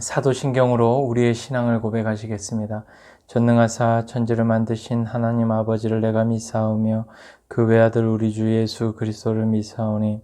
사도신경으로 우리의 신앙을 고백하시겠습니다. 전능하사 천지를 만드신 하나님 아버지를 내가 믿사오며 그 외아들 우리 주 예수 그리스도를 믿사오니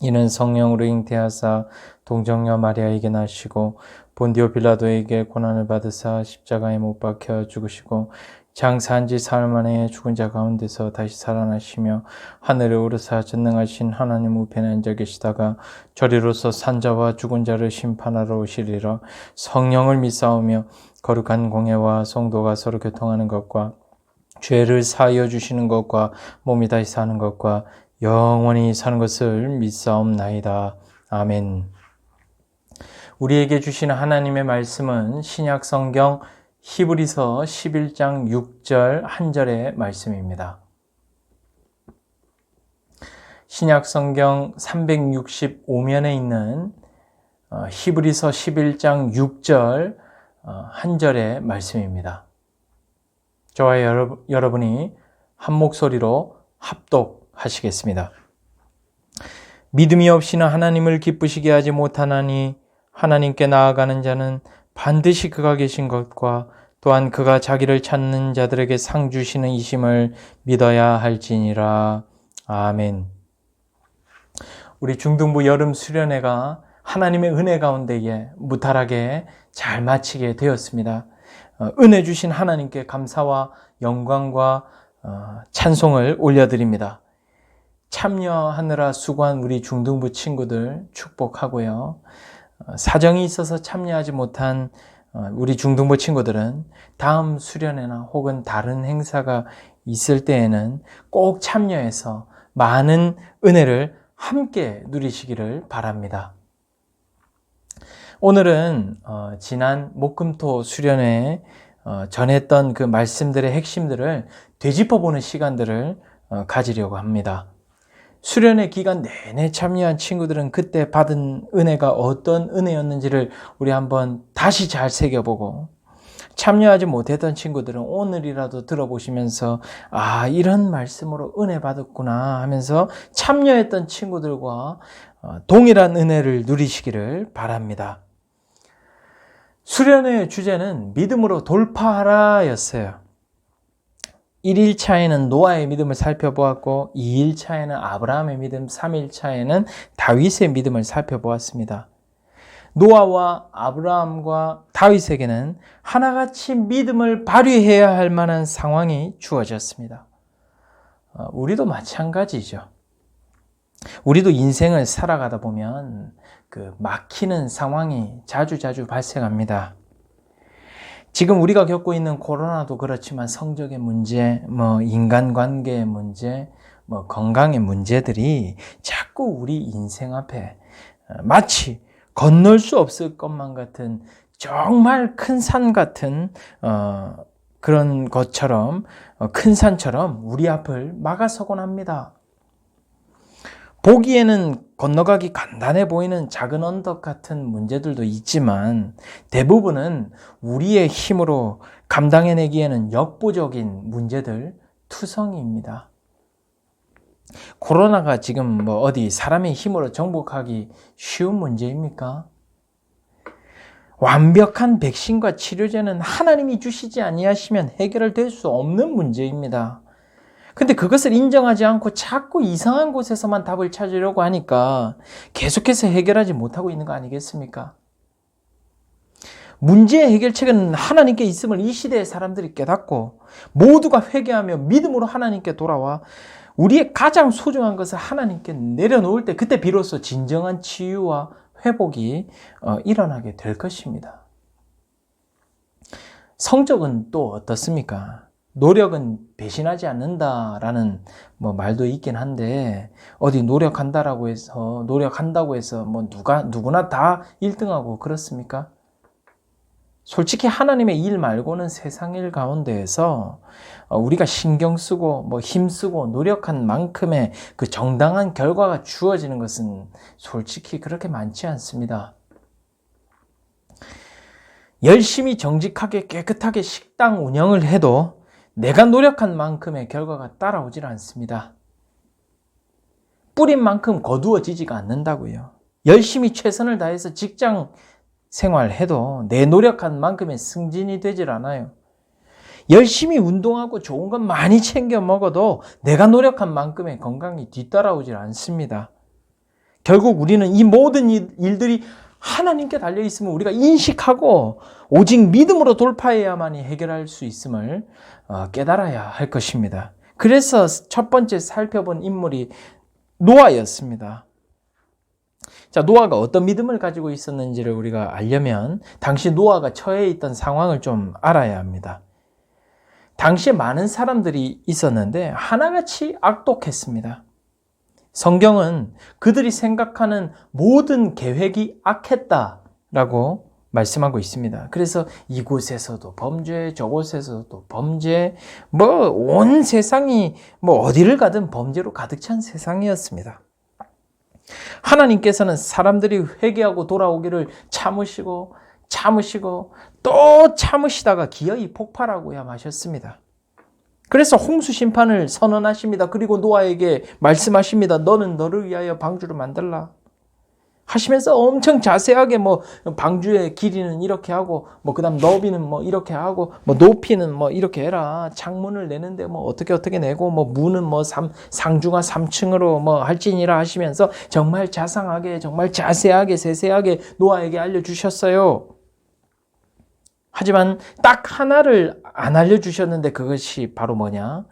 이는 성령으로 잉태하사 동정녀 마리아에게 나시고 본디오 빌라도에게 고난을 받으사 십자가에 못 박혀 죽으시고 장사한 지 사흘 만에 죽은 자 가운데서 다시 살아나시며 하늘에 오르사 전능하신 하나님 우편에 앉아 계시다가 저리로서 산자와 죽은 자를 심판하러 오시리라. 성령을 믿사오며 거룩한 공예와 성도가 서로 교통하는 것과 죄를 사하여 주시는 것과 몸이 다시 사는 것과 영원히 사는 것을 믿사옵나이다. 아멘. 우리에게 주시는 하나님의 말씀은 신약 성경 히브리서 11장 6절 한절의 말씀입니다. 신약 성경 365면에 있는 히브리서 11장 6절 한절의 말씀입니다. 저와 여러분이 한 목소리로 합독하시겠습니다. 믿음이 없이는 하나님을 기쁘시게 하지 못하나니 하나님께 나아가는 자는 반드시 그가 계신 것과 또한 그가 자기를 찾는 자들에게 상 주시는 이심을 믿어야 할지니라. 아멘. 우리 중등부 여름 수련회가 하나님의 은혜 가운데에 무탈하게 잘 마치게 되었습니다. 은혜 주신 하나님께 감사와 영광과 찬송을 올려드립니다. 참여하느라 수고한 우리 중등부 친구들 축복하고요. 사정이 있어서 참여하지 못한 우리 중등부 친구들은 다음 수련회나 혹은 다른 행사가 있을 때에는 꼭 참여해서 많은 은혜를 함께 누리시기를 바랍니다. 오늘은 지난 목금토 수련회에 전했던 그 말씀들의 핵심들을 되짚어보는 시간들을 가지려고 합니다. 수련회 기간 내내 참여한 친구들은 그때 받은 은혜가 어떤 은혜였는지를 우리 한번 다시 잘 새겨보고, 참여하지 못했던 친구들은 오늘이라도 들어보시면서 이런 말씀으로 은혜 받았구나 하면서 참여했던 친구들과 동일한 은혜를 누리시기를 바랍니다. 수련회의 주제는 믿음으로 돌파하라 였어요. 1일차에는 노아의 믿음을 살펴보았고 2일차에는 아브라함의 믿음, 3일차에는 다윗의 믿음을 살펴보았습니다. 노아와 아브라함과 다윗에게는 하나같이 믿음을 발휘해야 할 만한 상황이 주어졌습니다. 우리도 마찬가지죠. 우리도 인생을 살아가다 보면 그 막히는 상황이 자주 발생합니다. 지금 우리가 겪고 있는 코로나도 그렇지만 성적의 문제, 인간관계의 문제, 건강의 문제들이 자꾸 우리 인생 앞에 마치 건널 수 없을 것만 같은 정말 큰 산 같은 그런 것처럼, 큰 산처럼 우리 앞을 막아서곤 합니다. 보기에는 건너가기 간단해 보이는 작은 언덕 같은 문제들도 있지만 대부분은 우리의 힘으로 감당해내기에는 역부족인 문제들 투성이입니다. 코로나가 지금 어디 사람의 힘으로 정복하기 쉬운 문제입니까? 완벽한 백신과 치료제는 하나님이 주시지 아니하시면 해결될 수 없는 문제입니다. 근데 그것을 인정하지 않고 자꾸 이상한 곳에서만 답을 찾으려고 하니까 계속해서 해결하지 못하고 있는 거 아니겠습니까? 문제의 해결책은 하나님께 있음을 이 시대의 사람들이 깨닫고 모두가 회개하며 믿음으로 하나님께 돌아와 우리의 가장 소중한 것을 하나님께 내려놓을 때 그때 비로소 진정한 치유와 회복이 일어나게 될 것입니다. 성적은 또 어떻습니까? 노력은 배신하지 않는다라는 말도 있긴 한데 어디 노력한다고 해서 누구나 다 1등하고 그렇습니까? 솔직히 하나님의 일 말고는 세상 일 가운데에서 우리가 신경 쓰고 힘쓰고 노력한 만큼의 그 정당한 결과가 주어지는 것은 솔직히 그렇게 많지 않습니다. 열심히 정직하게 깨끗하게 식당 운영을 해도 내가 노력한 만큼의 결과가 따라오질 않습니다. 뿌린 만큼 거두어지지가 않는다고요. 열심히 최선을 다해서 직장 생활해도 내 노력한 만큼의 승진이 되질 않아요. 열심히 운동하고 좋은 건 많이 챙겨 먹어도 내가 노력한 만큼의 건강이 뒤따라오질 않습니다. 결국 우리는 이 모든 일들이 하나님께 달려 있음을 우리가 인식하고 오직 믿음으로 돌파해야만이 해결할 수 있음을 깨달아야 할 것입니다. 그래서 첫 번째 살펴본 인물이 노아였습니다. 자, 노아가 어떤 믿음을 가지고 있었는지를 우리가 알려면 당시 노아가 처해 있던 상황을 좀 알아야 합니다. 당시에 많은 사람들이 있었는데 하나같이 악독했습니다. 성경은 그들이 생각하는 모든 계획이 악했다라고 말씀하고 있습니다. 그래서 이곳에서도 범죄, 저곳에서도 범죄, 온 세상이 어디를 가든 범죄로 가득 찬 세상이었습니다. 하나님께서는 사람들이 회개하고 돌아오기를 참으시고 또 참으시다가 기어이 폭발하고야 마셨습니다. 그래서 홍수 심판을 선언하십니다. 그리고 노아에게 말씀하십니다. 너는 너를 위하여 방주를 만들라 하시면서 엄청 자세하게 방주의 길이는 이렇게 하고 그다음 너비는 이렇게 하고 높이는 이렇게 해라. 창문을 내는데 어떻게 내고 문은 상중하 3층으로 할지니라 하시면서 정말 자상하게 정말 자세하게 세세하게 노아에게 알려주셨어요. 하지만 딱 하나를 안 알려주셨는데 그것이 바로 뭐냐?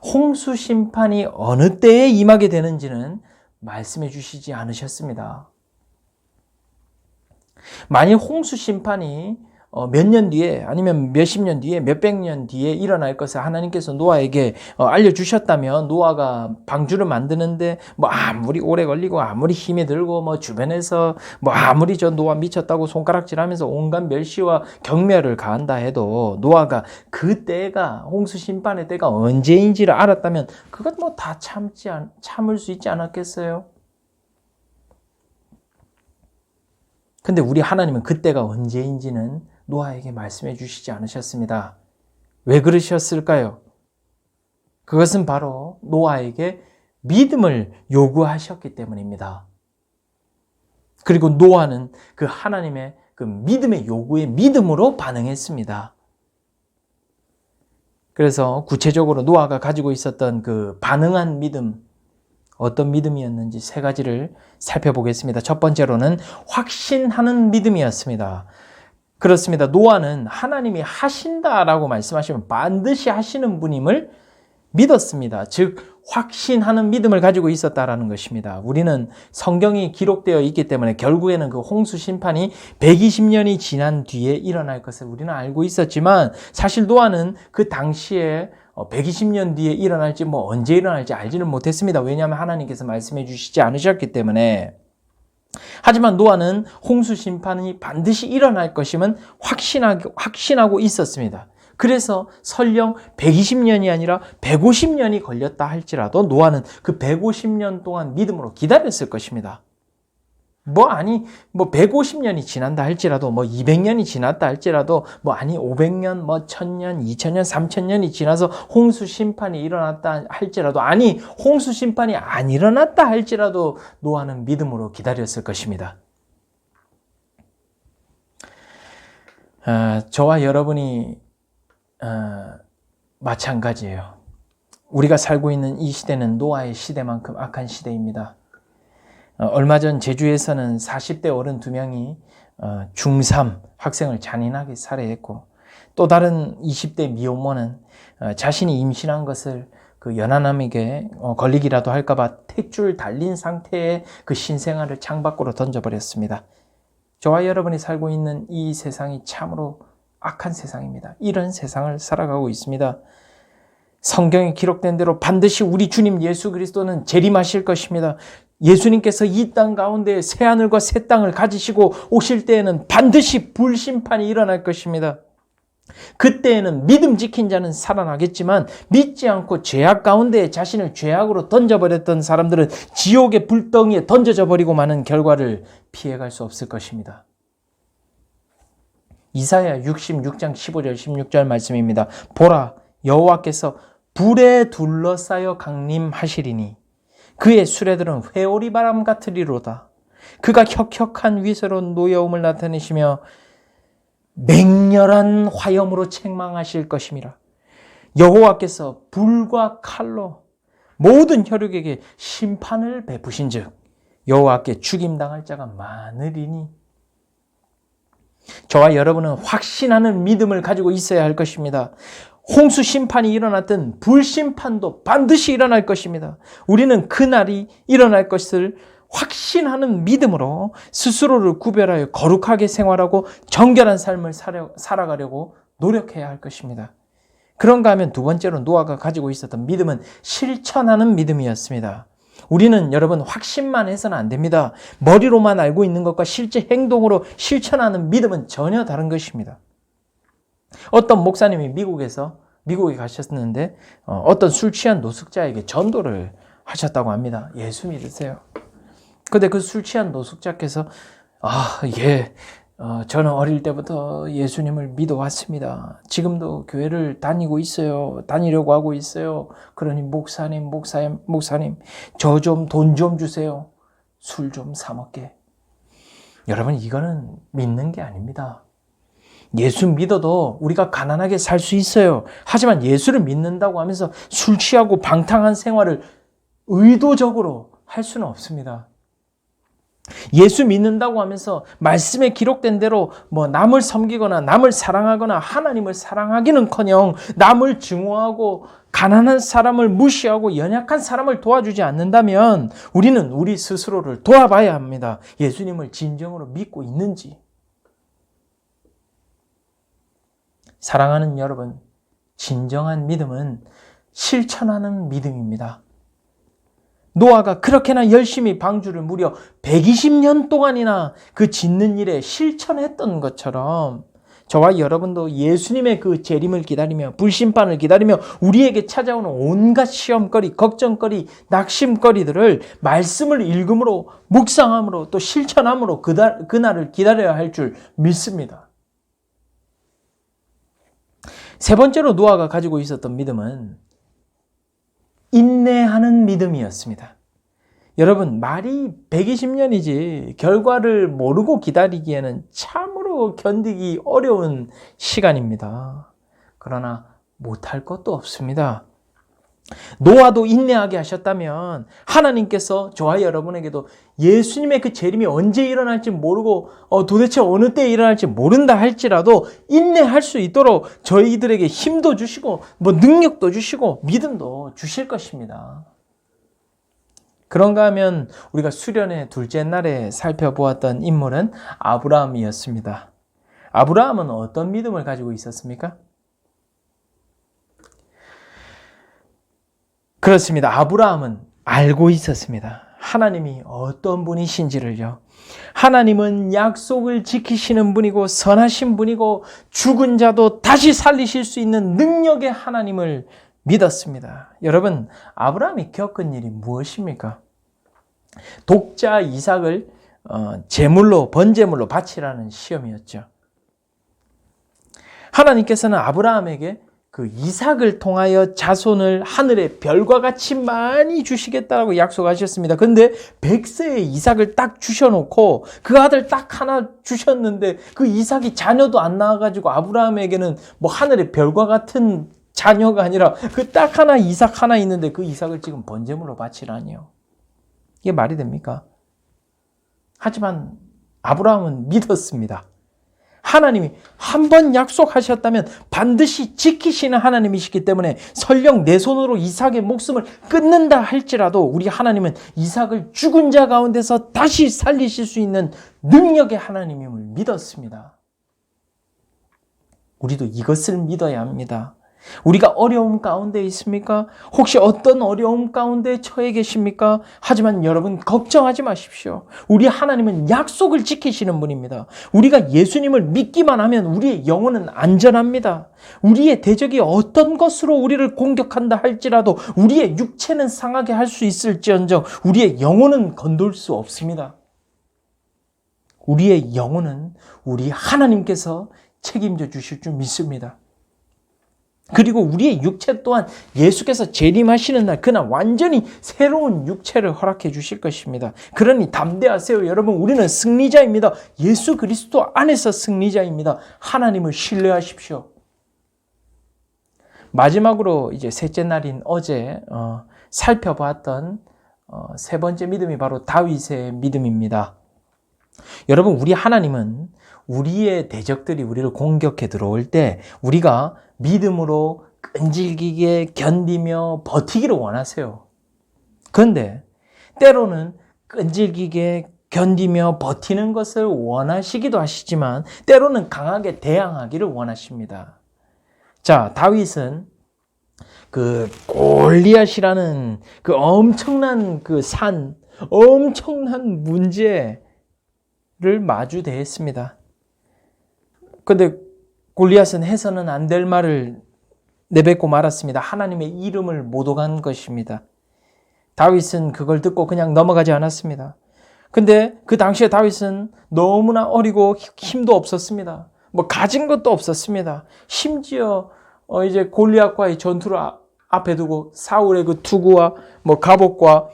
홍수 심판이 어느 때에 임하게 되는지는 말씀해 주시지 않으셨습니다. 만일 홍수 심판이 몇 년 뒤에 아니면 몇십 년 뒤에 몇백 년 뒤에 일어날 것을 하나님께서 노아에게 알려주셨다면 노아가 방주를 만드는데 아무리 오래 걸리고 아무리 힘이 들고 주변에서 아무리 저 노아 미쳤다고 손가락질하면서 온갖 멸시와 경멸을 가한다 해도 노아가 그 때가 홍수 심판의 때가 언제인지를 알았다면 그것 다 참을 수 있지 않았겠어요? 근데 우리 하나님은 그때가 언제인지는 노아에게 말씀해 주시지 않으셨습니다. 왜 그러셨을까요? 그것은 바로 노아에게 믿음을 요구하셨기 때문입니다. 그리고 노아는 그 하나님의 그 믿음의 요구에 믿음으로 반응했습니다. 그래서 구체적으로 노아가 가지고 있었던 그 반응한 믿음, 어떤 믿음이었는지 세 가지를 살펴보겠습니다. 첫 번째로는 확신하는 믿음이었습니다. 그렇습니다. 노아는 하나님이 하신다라고 말씀하시면 반드시 하시는 분임을 믿었습니다. 즉 확신하는 믿음을 가지고 있었다라는 것입니다. 우리는 성경이 기록되어 있기 때문에 결국에는 그 홍수 심판이 120년이 지난 뒤에 일어날 것을 우리는 알고 있었지만 사실 노아는 그 당시에 120년 뒤에 일어날지 언제 일어날지 알지는 못했습니다. 왜냐하면 하나님께서 말씀해 주시지 않으셨기 때문에. 하지만 노아는 홍수 심판이 반드시 일어날 것임은 확신하고 있었습니다. 그래서 설령 120년이 아니라 150년이 걸렸다 할지라도 노아는 그 150년 동안 믿음으로 기다렸을 것입니다. 150년이 지난다 할지라도 200년이 지났다 할지라도 500년, 1000년, 2000년, 3000년이 지나서 홍수 심판이 일어났다 할지라도 홍수 심판이 안 일어났다 할지라도 노아는 믿음으로 기다렸을 것입니다. 저와 여러분이 마찬가지예요. 우리가 살고 있는 이 시대는 노아의 시대만큼 악한 시대입니다. 얼마 전 제주에서는 40대 어른 2명이 중3 학생을 잔인하게 살해했고 또 다른 20대 미혼모는 자신이 임신한 것을 그 연하남에게 걸리기라도 할까봐 탯줄 달린 상태의 그 신생아를 창밖으로 던져버렸습니다. 저와 여러분이 살고 있는 이 세상이 참으로 악한 세상입니다. 이런 세상을 살아가고 있습니다. 성경에 기록된 대로 반드시 우리 주님 예수 그리스도는 재림하실 것입니다. 예수님께서 이 땅 가운데 새하늘과 새 땅을 가지시고 오실 때에는 반드시 불심판이 일어날 것입니다. 그때에는 믿음 지킨 자는 살아나겠지만 믿지 않고 죄악 가운데 자신을 죄악으로 던져버렸던 사람들은 지옥의 불덩이에 던져져 버리고 마는 결과를 피해갈 수 없을 것입니다. 이사야 66장 15절 16절 말씀입니다. 보라, 여호와께서 불에 둘러싸여 강림하시리니 그의 수레들은 회오리 바람 같으리로다. 그가 혁혁한 위세로 노여움을 나타내시며 맹렬한 화염으로 책망하실 것임이라. 여호와께서 불과 칼로 모든 혈육에게 심판을 베푸신즉 여호와께 죽임당할 자가 많으리니. 저와 여러분은 확신하는 믿음을 가지고 있어야 할 것입니다. 홍수 심판이 일어났든 불심판도 반드시 일어날 것입니다. 우리는 그날이 일어날 것을 확신하는 믿음으로 스스로를 구별하여 거룩하게 생활하고 정결한 삶을 살아가려고 노력해야 할 것입니다. 그런가 하면 두 번째로 노아가 가지고 있었던 믿음은 실천하는 믿음이었습니다. 우리는 여러분 확신만 해서는 안 됩니다. 머리로만 알고 있는 것과 실제 행동으로 실천하는 믿음은 전혀 다른 것입니다. 어떤 목사님이 미국에 가셨는데 어떤 술 취한 노숙자에게 전도를 하셨다고 합니다. 예수 믿으세요. 근데 그 술 취한 노숙자께서 저는 어릴 때부터 예수님을 믿어왔습니다. 지금도 교회를 다니려고 하고 있어요. 그러니 목사님, 저 좀 돈 좀 주세요. 술 좀 사 먹게. 여러분, 이거는 믿는 게 아닙니다. 예수 믿어도 우리가 가난하게 살 수 있어요. 하지만 예수를 믿는다고 하면서 술 취하고 방탕한 생활을 의도적으로 할 수는 없습니다. 예수 믿는다고 하면서 말씀에 기록된 대로 남을 섬기거나 남을 사랑하거나 하나님을 사랑하기는커녕 남을 증오하고 가난한 사람을 무시하고 연약한 사람을 도와주지 않는다면 우리는 우리 스스로를 도와봐야 합니다. 예수님을 진정으로 믿고 있는지. 사랑하는 여러분, 진정한 믿음은 실천하는 믿음입니다. 노아가 그렇게나 열심히 방주를 무려 120년 동안이나 그 짓는 일에 실천했던 것처럼 저와 여러분도 예수님의 그 재림을 기다리며 불심판을 기다리며 우리에게 찾아오는 온갖 시험거리, 걱정거리, 낙심거리들을 말씀을 읽음으로 묵상함으로 또 실천함으로 그날을 기다려야 할 줄 믿습니다. 세 번째로 노아가 가지고 있었던 믿음은 인내하는 믿음이었습니다. 여러분, 말이 120년이지 결과를 모르고 기다리기에는 참으로 견디기 어려운 시간입니다. 그러나 못할 것도 없습니다. 노아도 인내하게 하셨다면 하나님께서 저와 여러분에게도 예수님의 그 재림이 언제 일어날지 모르고 도대체 어느 때에 일어날지 모른다 할지라도 인내할 수 있도록 저희들에게 힘도 주시고 능력도 주시고 믿음도 주실 것입니다. 그런가 하면 우리가 수련의 둘째 날에 살펴보았던 인물은 아브라함이었습니다. 아브라함은 어떤 믿음을 가지고 있었습니까? 그렇습니다. 아브라함은 알고 있었습니다. 하나님이 어떤 분이신지를요. 하나님은 약속을 지키시는 분이고 선하신 분이고 죽은 자도 다시 살리실 수 있는 능력의 하나님을 믿었습니다. 여러분, 아브라함이 겪은 일이 무엇입니까? 독자 이삭을 번제물로 바치라는 시험이었죠. 하나님께서는 아브라함에게 그 이삭을 통하여 자손을 하늘의 별과 같이 많이 주시겠다고 약속하셨습니다. 그런데 100세의 이삭을 딱 주셔놓고 그 아들 딱 하나 주셨는데 그 이삭이 자녀도 안 낳아가지고 아브라함에게는 하늘의 별과 같은 자녀가 아니라 그 딱 하나 이삭 하나 있는데 그 이삭을 지금 번제물로 바치라니요. 이게 말이 됩니까? 하지만 아브라함은 믿었습니다. 하나님이 한 번 약속하셨다면 반드시 지키시는 하나님이시기 때문에 설령 내 손으로 이삭의 목숨을 끊는다 할지라도 우리 하나님은 이삭을 죽은 자 가운데서 다시 살리실 수 있는 능력의 하나님임을 믿었습니다. 우리도 이것을 믿어야 합니다. 우리가 어려움 가운데 있습니까? 혹시 어떤 어려움 가운데 처해 계십니까? 하지만 여러분 걱정하지 마십시오. 우리 하나님은 약속을 지키시는 분입니다. 우리가 예수님을 믿기만 하면 우리의 영혼은 안전합니다. 우리의 대적이 어떤 것으로 우리를 공격한다 할지라도 우리의 육체는 상하게 할 수 있을지언정 우리의 영혼은 건들 수 없습니다. 우리의 영혼은 우리 하나님께서 책임져 주실 줄 믿습니다. 그리고 우리의 육체 또한 예수께서 재림하시는 날 그날 완전히 새로운 육체를 허락해 주실 것입니다. 그러니 담대하세요. 여러분, 우리는 승리자입니다. 예수 그리스도 안에서 승리자입니다. 하나님을 신뢰하십시오. 마지막으로 이제 셋째 날인 어제 살펴봤던 세 번째 믿음이 바로 다윗의 믿음입니다. 여러분, 우리 하나님은 우리의 대적들이 우리를 공격해 들어올 때 우리가 믿음으로 끈질기게 견디며 버티기를 원하세요. 그런데 때로는 끈질기게 견디며 버티는 것을 원하시기도 하시지만 때로는 강하게 대항하기를 원하십니다. 자, 다윗은 그 골리앗이라는 그 엄청난 그 엄청난 문제를 마주대했습니다. 근데 골리앗은 해서는 안 될 말을 내뱉고 말았습니다. 하나님의 이름을 모독한 것입니다. 다윗은 그걸 듣고 그냥 넘어가지 않았습니다. 근데 그 당시에 다윗은 너무나 어리고 힘도 없었습니다. 뭐 가진 것도 없었습니다. 심지어 이제 골리앗과의 전투를 앞에 두고 사울의 그 투구와 뭐 갑옷과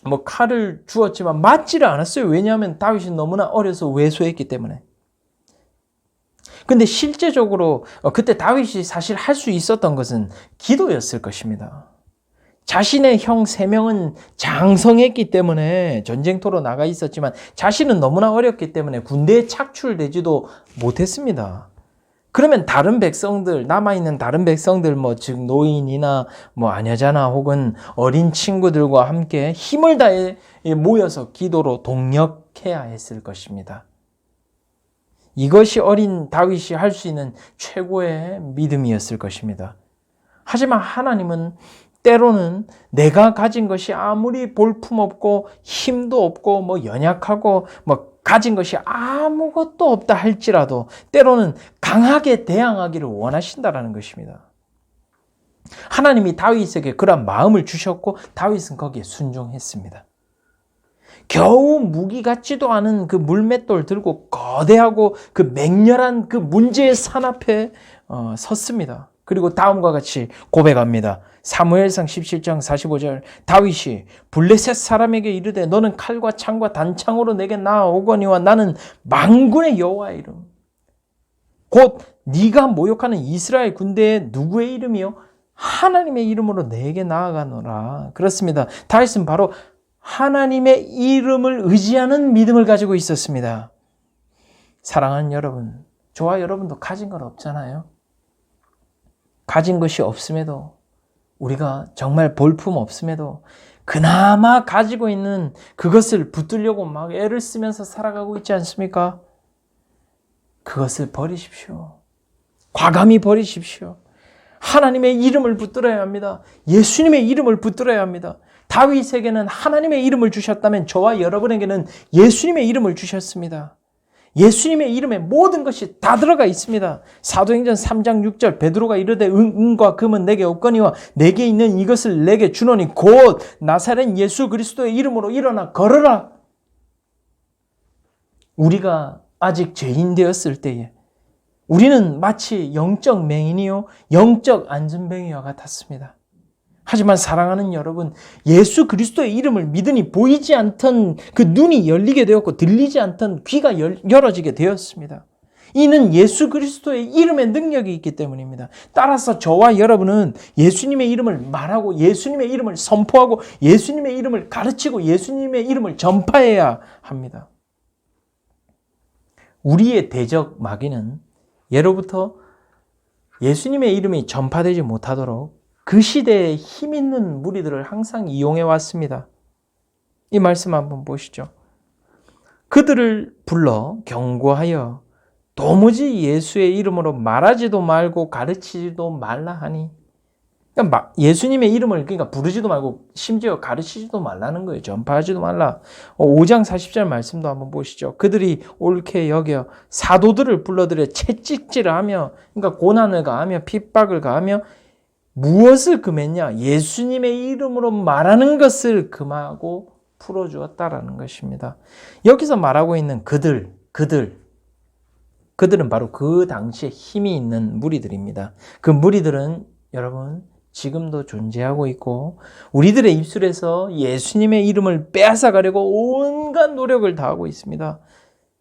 뭐 칼을 주었지만 맞지를 않았어요. 왜냐하면 다윗이 너무나 어려서 왜소했기 때문에. 근데 실제적으로 그때 다윗이 사실 할 수 있었던 것은 기도였을 것입니다. 자신의 형 3명은 장성했기 때문에 전쟁터로 나가 있었지만 자신은 너무나 어렸기 때문에 군대에 착출되지도 못했습니다. 그러면 다른 백성들, 남아있는 다른 백성들, 즉 노인이나 아녀자나 혹은 어린 친구들과 함께 힘을 다해 모여서 기도로 동력해야 했을 것입니다. 이것이 어린 다윗이 할 수 있는 최고의 믿음이었을 것입니다. 하지만 하나님은 때로는 내가 가진 것이 아무리 볼품없고 힘도 없고 연약하고 가진 것이 아무것도 없다 할지라도 때로는 강하게 대항하기를 원하신다라는 것입니다. 하나님이 다윗에게 그런 마음을 주셨고 다윗은 거기에 순종했습니다. 겨우 무기 같지도 않은 그 물맷돌 들고 거대하고 그 맹렬한 그 문제의 산 앞에 섰습니다. 그리고 다음과 같이 고백합니다. 사무엘상 17장 45절 다윗이 블레셋 사람에게 이르되 너는 칼과 창과 단창으로 내게 나아오거니와 나는 만군의 여호와의 이름 곧 네가 모욕하는 이스라엘 군대의 누구의 이름이요? 하나님의 이름으로 내게 나아가노라. 그렇습니다. 다윗은 바로 하나님의 이름을 의지하는 믿음을 가지고 있었습니다. 사랑하는 여러분, 저와 여러분도 가진 건 없잖아요. 가진 것이 없음에도 우리가 정말 볼품 없음에도 그나마 가지고 있는 그것을 붙들려고 막 애를 쓰면서 살아가고 있지 않습니까? 그것을 버리십시오. 과감히 버리십시오. 하나님의 이름을 붙들어야 합니다. 예수님의 이름을 붙들어야 합니다. 다윗에게는 하나님의 이름을 주셨다면 저와 여러분에게는 예수님의 이름을 주셨습니다. 예수님의 이름에 모든 것이 다 들어가 있습니다. 사도행전 3장 6절 베드로가 이르되 은과 금은 내게 없거니와 내게 있는 이것을 내게 주노니 곧 나사렛 예수 그리스도의 이름으로 일어나 걸어라. 우리가 아직 죄인 되었을 때에 우리는 마치 영적 맹인이요 영적 안전뱅이와 같았습니다. 하지만 사랑하는 여러분, 예수 그리스도의 이름을 믿으니 보이지 않던 그 눈이 열리게 되었고 들리지 않던 귀가 열어지게 되었습니다. 이는 예수 그리스도의 이름의 능력이 있기 때문입니다. 따라서 저와 여러분은 예수님의 이름을 말하고 예수님의 이름을 선포하고 예수님의 이름을 가르치고 예수님의 이름을 전파해야 합니다. 우리의 대적 마귀는 예로부터 예수님의 이름이 전파되지 못하도록 그 시대에 힘 있는 무리들을 항상 이용해 왔습니다. 이 말씀 한번 보시죠. 그들을 불러 경고하여 도무지 예수의 이름으로 말하지도 말고 가르치지도 말라 하니, 그러니까 예수님의 이름을 부르지도 말고 심지어 가르치지도 말라는 거예요. 전파하지도 말라. 5장 40절 말씀도 한번 보시죠. 그들이 옳게 여겨 사도들을 불러들여 채찍질을 하며, 고난을 가하며 핍박을 가하며 무엇을 금했냐? 예수님의 이름으로 말하는 것을 금하고 풀어주었다라는 것입니다. 여기서 말하고 있는 그들, 그들은 바로 그 당시에 힘이 있는 무리들입니다. 그 무리들은 여러분 지금도 존재하고 있고 우리들의 입술에서 예수님의 이름을 빼앗아가려고 온갖 노력을 다하고 있습니다.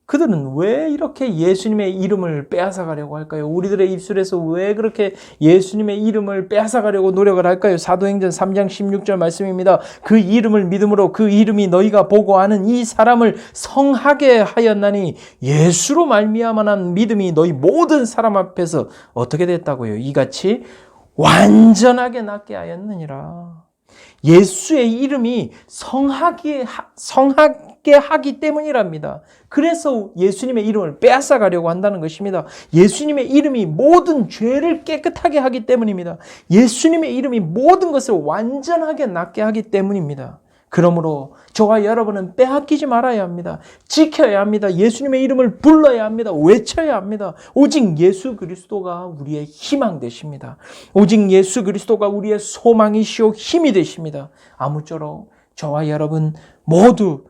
그들은 왜 이렇게 예수님의 이름을 빼앗아가려고 할까요? 우리들의 입술에서 왜 그렇게 예수님의 이름을 빼앗아가려고 노력을 할까요? 사도행전 3장 16절 말씀입니다. 그 이름을 믿음으로 그 이름이 너희가 보고 아는 이 사람을 성하게 하였나니 예수로 말미암아 믿음이 너희 모든 사람 앞에서 어떻게 됐다고요? 이같이 완전하게 낫게 하였느니라. 예수의 이름이 성하게 하기 때문이랍니다. 그래서 예수님의 이름을 빼앗아 가려고 한다는 것입니다. 예수님의 이름이 모든 죄를 깨끗하게 하기 때문입니다. 예수님의 이름이 모든 것을 완전하게 낫게 하기 때문입니다. 그러므로 저와 여러분은 빼앗기지 말아야 합니다. 지켜야 합니다. 예수님의 이름을 불러야 합니다. 외쳐야 합니다. 오직 예수 그리스도가 우리의 희망 되십니다. 오직 예수 그리스도가 우리의 소망이시오 힘이 되십니다. 아무쪼록 저와 여러분 모두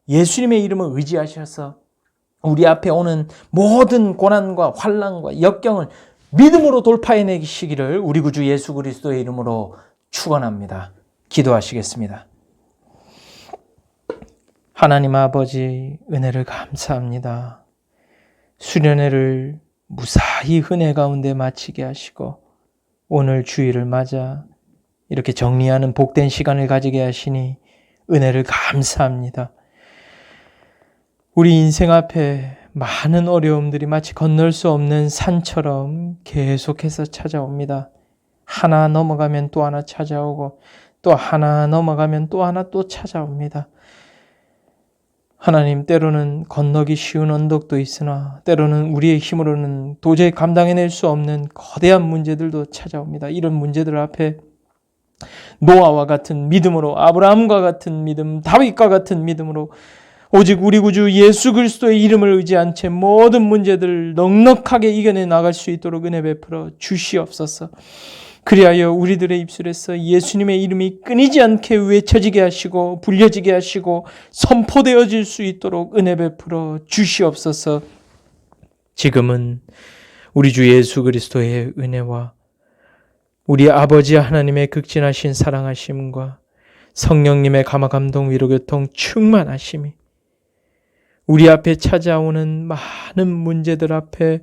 예수님의 이름을 의지하셔서 우리 앞에 오는 모든 고난과 환난과 역경을 믿음으로 돌파해내시기를 우리 구주 예수 그리스도의 이름으로 축원합니다. 기도하시겠습니다. 하나님 아버지 은혜를 감사합니다. 수련회를 무사히 은혜 가운데 마치게 하시고 오늘 주일을 맞아 이렇게 정리하는 복된 시간을 가지게 하시니 은혜를 감사합니다. 우리 인생 앞에 많은 어려움들이 마치 건널 수 없는 산처럼 계속해서 찾아옵니다. 하나 넘어가면 또 하나 찾아오고 또 하나 넘어가면 또 하나 또 찾아옵니다. 하나님, 때로는 건너기 쉬운 언덕도 있으나 때로는 우리의 힘으로는 도저히 감당해낼 수 없는 거대한 문제들도 찾아옵니다. 이런 문제들 앞에 노아와 같은 믿음으로, 아브라함과 같은 믿음, 다윗과 같은 믿음으로 오직 우리 구주 예수 그리스도의 이름을 의지한 채 모든 문제들을 넉넉하게 이겨내 나갈 수 있도록 은혜 베풀어 주시옵소서. 그리하여 우리들의 입술에서 예수님의 이름이 끊이지 않게 외쳐지게 하시고 불려지게 하시고 선포되어질 수 있도록 은혜 베풀어 주시옵소서. 지금은 우리 주 예수 그리스도의 은혜와 우리 아버지 하나님의 극진하신 사랑하심과 성령님의 감화감동 위로교통 충만하심이 우리 앞에 찾아오는 많은 문제들 앞에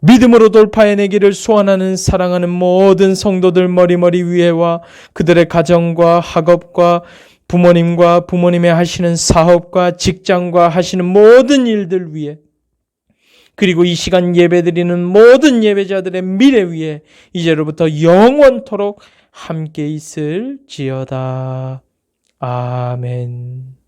믿음으로 돌파해내기를 소원하는 사랑하는 모든 성도들 머리머리 위에와 그들의 가정과 학업과 부모님과 부모님의 하시는 사업과 직장과 하시는 모든 일들 위에 그리고 이 시간 예배드리는 모든 예배자들의 미래 위에 이제로부터 영원토록 함께 있을지어다. 아멘.